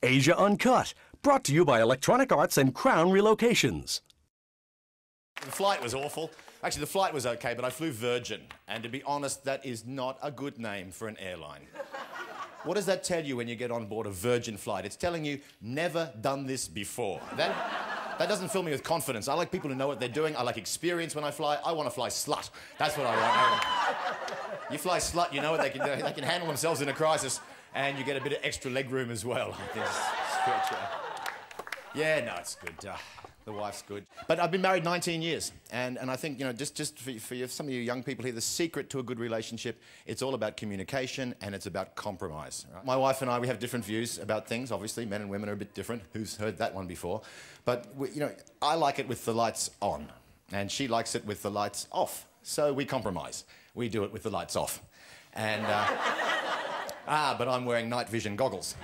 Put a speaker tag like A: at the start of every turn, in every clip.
A: Asia Uncut, brought to you by Electronic Arts and Crown Relocations.
B: The flight was awful. Actually, the flight was okay, but I flew Virgin. And to be honest, that is not a good name for an airline. What does that tell you when you get on board a Virgin flight? It's telling you, never done this before. That doesn't fill me with confidence. I like people who know what they're doing. I like experience when I fly. I want to fly slut. That's what I want. You fly slut, you know what they can do. They can handle themselves in a crisis, and you get a bit of extra leg room as well. Yeah, no, it's good. The wife's good. But I've been married 19 years, and I think, you know, just for you, some of you young people here, the secret to a good relationship, it's all about communication and it's about compromise. Right? My wife and I, we have different views about things. Obviously, men and women are a bit different. Who's heard that one before? But, you know, I like it with the lights on, and she likes it with the lights off. So we compromise. We do it with the lights off. And, but I'm wearing night vision goggles.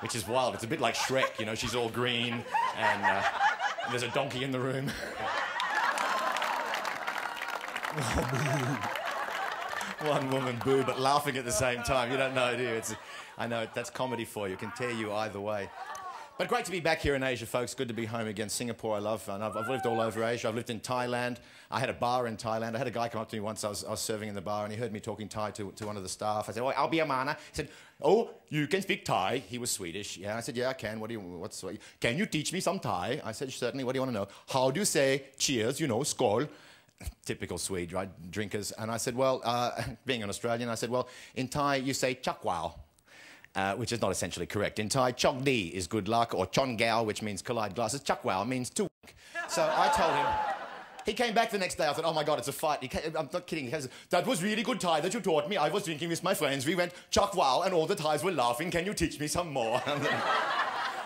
B: Which is wild. It's a bit like Shrek, you know, she's all green, and there's a donkey in the room. One woman boo, but laughing at the same time. You don't know, do you? I know, that's comedy for you. It can tear you either way. But great to be back here in Asia, folks. Good to be home again. Singapore, I love. And I've lived all over Asia. I've lived in Thailand. I had a bar in Thailand. I had a guy come up to me once. I was serving in the bar, and he heard me talking Thai to one of the staff. I said, "Oh, I'll be a mana." He said, "Oh, you can speak Thai." He was Swedish. Yeah, I said, "Yeah, I can. Can you teach me some Thai?" I said, "Certainly. What do you want to know?" "How do you say cheers? You know, skål." Typical Swede, right? Drinkers. And I said, "Well, being an Australian, I said, well, in Thai you say chak wow." Which is not essentially correct. In Thai, chok di is good luck, or chon gao, which means collide glasses. Chak wow means to whack. So I told him. He came back the next day. I thought, oh my God, it's a fight. I'm not kidding. He said, "That was really good Thai that you taught me. I was drinking with my friends. We went chak wow, and all the Thais were laughing. Can you teach me some more?"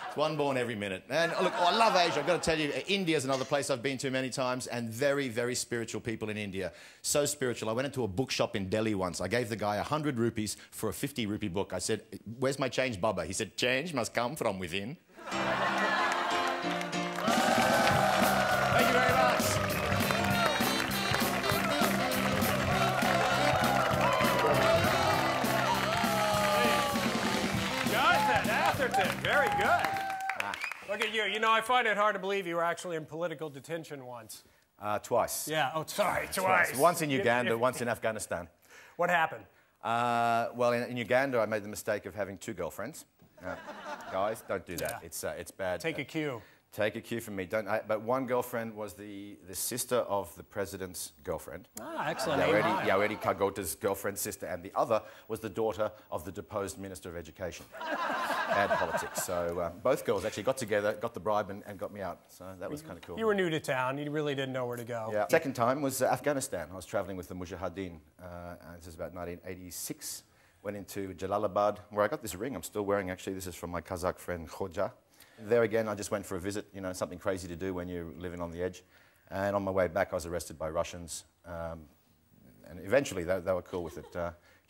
B: It's one born every minute. And look, I love Asia. I've got to tell you, India's another place I've been to many times, and very, very spiritual people in India. So spiritual. I went into a bookshop in Delhi once. I gave the guy 100 rupees for a 50 rupee book. I said, "Where's my change, Baba?" He said, "Change must come from within." Thank you very much.
C: Jonathan, Atherton, very good. Look at you. You know, I find it hard to believe you were actually in political detention once.
B: Twice.
C: Yeah. Oh, sorry. Twice.
B: Once in Uganda, once in Afghanistan.
C: What happened?
B: Well, in Uganda, I made the mistake of having 2 girlfriends. Guys, don't do that.
C: Yeah.
B: It's bad.
C: Take a cue.
B: Take a cue from me. But one girlfriend was the sister of the president's girlfriend.
C: Ah, excellent.
B: Yaweri Kagota's girlfriend's sister, and the other was the daughter of the deposed Minister of Education. Bad politics. So both girls actually got together, got the bribe, and got me out. So that was kind of cool.
C: You were new to town. You really didn't know where to go.
B: Yeah. Second time was Afghanistan. I was traveling with the Mujahideen. This is about 1986. Went into Jalalabad, where I got this ring I'm still wearing, actually. This is from my Kazakh friend, Khoja. There again, I just went for a visit, you know, something crazy to do when you're living on the edge. And on my way back, I was arrested by Russians. And eventually, they were cool with it.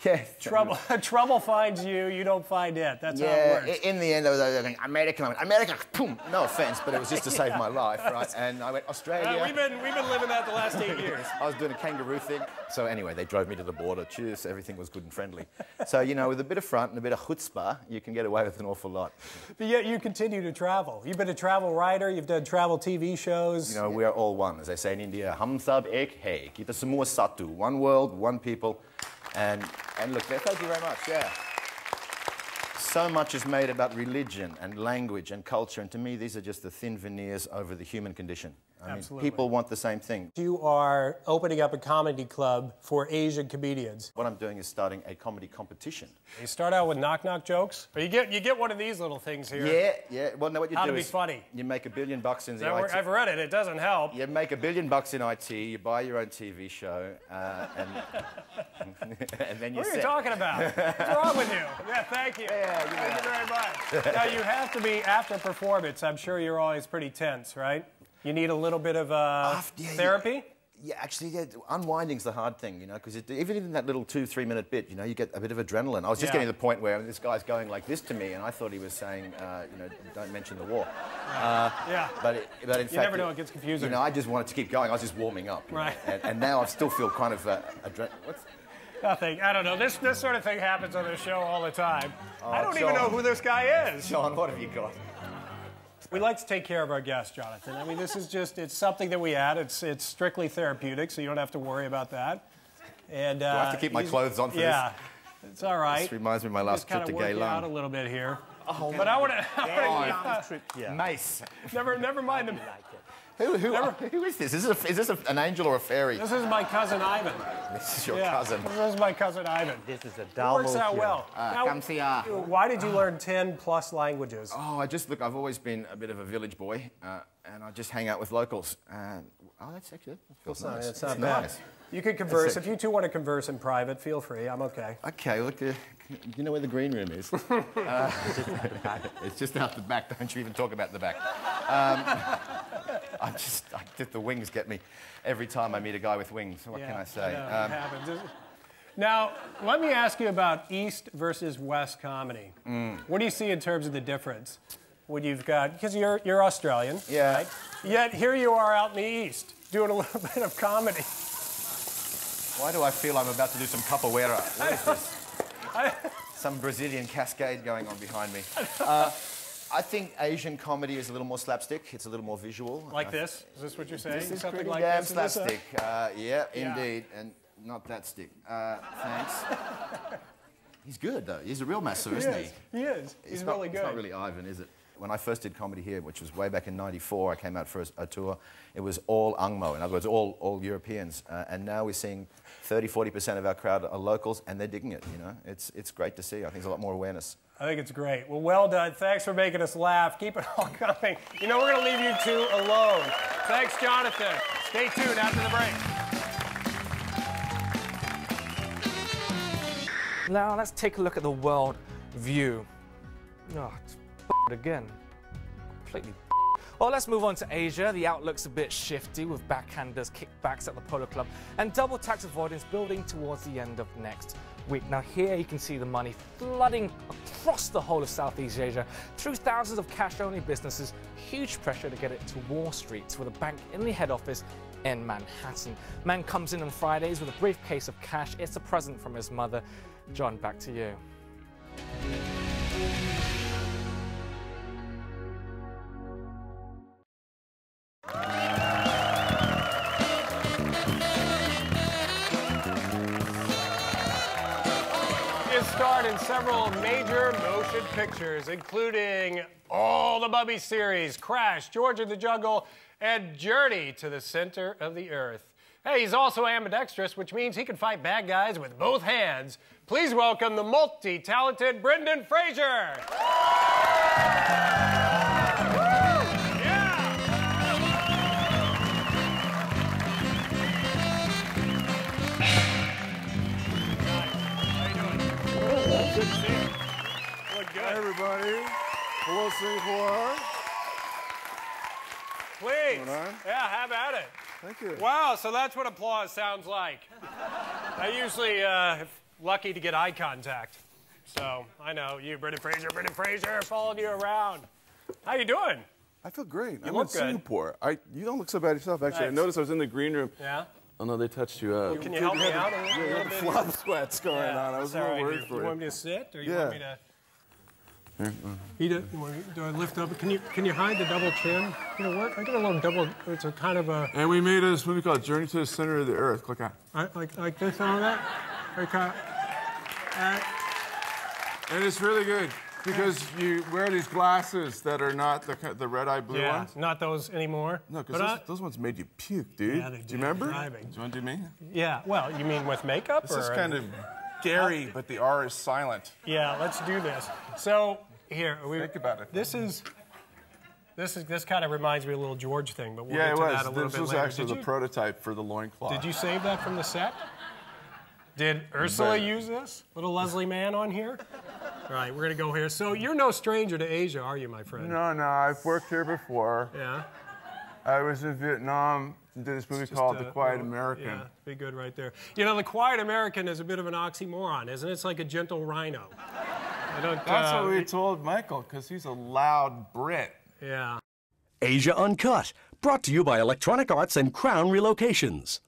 B: Yeah.
C: Trouble finds you, you don't find it. That's how it works.
B: In the end, I was going, America, I went, America, boom. No offense, but it was just to save my life, right? And I went, Australia.
C: We've been living that the last 8 years.
B: I was doing a kangaroo thing. So anyway, they drove me to the border. Cheers, everything was good and friendly. So, you know, with a bit of front and a bit of chutzpah, you can get away with an awful lot.
C: But yet you continue to travel. You've been a travel writer, you've done travel TV shows.
B: You know, we are all one. As they say in India, Hum sab ek hai. Kita semua satu. One world, one people. And look, thank you very much, yeah. So much is made about religion and language and culture, and to me, these are just the thin veneers over the human condition. I mean, people want the same thing.
C: You are opening up a comedy club for Asian comedians.
B: What I'm doing is starting a comedy competition.
C: You start out with knock-knock jokes? Or you get one of these little things here.
B: Yeah. Well, no, what you
C: How
B: do
C: to be
B: is
C: funny.
B: You make $1 billion in the IT.
C: I've read it. It doesn't help.
B: You make $1 billion in IT. You buy your own TV show, and then you.
C: What are you talking about? What's wrong with you? Yeah, thank you.
B: Yeah,
C: thank you very much. Now you have to be after performance. I'm sure you're always pretty tense, right? You need a little bit of therapy?
B: Yeah, actually, unwinding's the hard thing, you know, because even in that little 2-3 minute bit, you know, you get a bit of adrenaline. I was just getting to the point where this guy's going like this to me, and I thought he was saying, you know, don't mention the war. But in fact,
C: you never know, it gets confusing.
B: You know, I just wanted to keep going. I was just warming up.
C: Right.
B: And now I still feel kind of
C: Nothing. I don't know. This sort of thing happens on the show all the time. I don't even
B: Jon.
C: know who this guy is.
B: Jon, what have you got?
C: We like to take care of our guests, Jonathan. I mean, this is just, it's something that we add. It's strictly therapeutic, so you don't have to worry about that. And,
B: Do I have to keep my clothes on for this?
C: Yeah, it's all right.
B: This reminds me of my last trip to Gay
C: Just kind of work
B: Lung.
C: out a little bit here. Oh, but I want
B: Yeah. Mace.
C: Never mind them.
B: Who is this? Is this an angel or a fairy?
C: This is my cousin Ivan.
B: This is your cousin.
C: This is my cousin Ivan.
D: This is a
C: It
D: double.
C: works out well. Now,
D: Come see ya.
C: why did you learn 10+ languages?
B: Oh, I've always been a bit of a village boy, and I just hang out with locals. Oh, that's actually, that feels nice.
C: It's not bad.
B: Nice.
C: You could converse. If you two want to converse in private, feel free. I'm okay.
B: Okay, look, you know where the green room is? It's just out the back. Don't you even talk about the back. The wings get me every time I meet a guy with wings. What can I say?
C: It happens. Now, let me ask you about East versus West comedy. What do you see in terms of the difference? What you've got, because you're Australian,
B: Yeah.
C: right? Yet here you are out in the East doing a little bit of comedy.
B: Why do I feel I'm about to do some capoeira? What is this? Some Brazilian cascade going on behind me. I think Asian comedy is a little more slapstick. It's a little more visual.
C: Like this? Is this what you're saying?
B: This is
C: Something
B: pretty
C: like
B: damn
C: this? Is this
B: slapstick. Yeah, indeed. And not that stick. Thanks. He's good, though. He's a real master, isn't he?
C: He is. He's really good.
B: It's not really Ivan, is it? When I first did comedy here, which was way back in '94, I came out for a tour. It was all Angmo, in other words, all Europeans. And now we're seeing 30–40% of our crowd are locals, and they're digging it, you know? It's great to see. I think there's a lot more awareness.
C: I think it's great. Well done. Thanks for making us laugh. Keep it all coming. You know, we're going to leave you two alone. Thanks, Jonathan. Stay tuned after the break.
E: Now let's take a look at the world view. Oh, it's again. Completely. Well, let's move on to Asia. The outlook's a bit shifty with backhanders, kickbacks at the Polo Club, and double tax avoidance building towards the end of next week. Now here you can see the money flooding across the whole of Southeast Asia through thousands of cash-only businesses. Huge pressure to get it to Wall Street with a bank in the head office in Manhattan. Man comes in on Fridays with a briefcase of cash. It's a present from his mother. Jon, back to you.
C: Starred in several major motion pictures, including all the Mummy series, Crash, George of the Jungle, and Journey to the Center of the Earth. Hey, he's also ambidextrous, which means he can fight bad guys with both hands. Please welcome the multi-talented Bendan, Fraser.
F: Hi, everybody. Hello, Singapore.
C: Please.
F: Going on?
C: Yeah, have at it.
F: Thank you.
C: Wow, so that's what applause sounds like. I usually lucky to get eye contact. So I know you, Bendan Fraser, following you around. How you doing?
F: I feel great. I'm in
C: look good.
F: Singapore. You don't look so bad yourself, actually.
C: Thanks.
F: I noticed I was in the green room.
C: Yeah?
F: Oh, no, they touched you up.
C: Can you help me out a little
F: You had
C: bit?
F: flop sweats going on. I was a little worried for
C: you.
F: you.
C: Want me to sit, or you
F: Yeah.
C: want me to? Do I lift up? Can you hide the double chin? You know what? I got a little double. It's a kind of a.
F: And we made this movie called Journey to the Center of the Earth. Click on.
C: Like this on that. Okay.
F: And it's really good because you wear these glasses that are not the red-eye blue ones.
C: Not those anymore.
F: No, because those ones made you puke, dude.
C: Yeah, they
F: do you remember?
C: Driving.
F: Do you want to do me?
C: Yeah. Well, you mean with makeup?
F: This is kind of scary, but the R is silent.
C: Yeah. Let's do this. So here,
F: think about it.
C: This kind of reminds me of a little George thing, but we'll get
F: Yeah, it
C: to
F: was.
C: that a little
F: This
C: bit
F: was
C: later.
F: actually the prototype for the loincloth.
C: Did you save that from the set? Did Ursula use this? Little Leslie Mann on here? All right, we're going to go here. So you're no stranger to Asia, are you, my friend?
F: No, I've worked here before.
C: Yeah?
F: I was in Vietnam and did this movie called The Quiet American.
C: Yeah, be good right there. You know, The Quiet American is a bit of an oxymoron, isn't it? It's like a gentle rhino.
F: That's what we told Michael, because he's a loud Brit.
C: Yeah.
A: Asia Uncut, brought to you by Electronic Arts and Crown Relocations.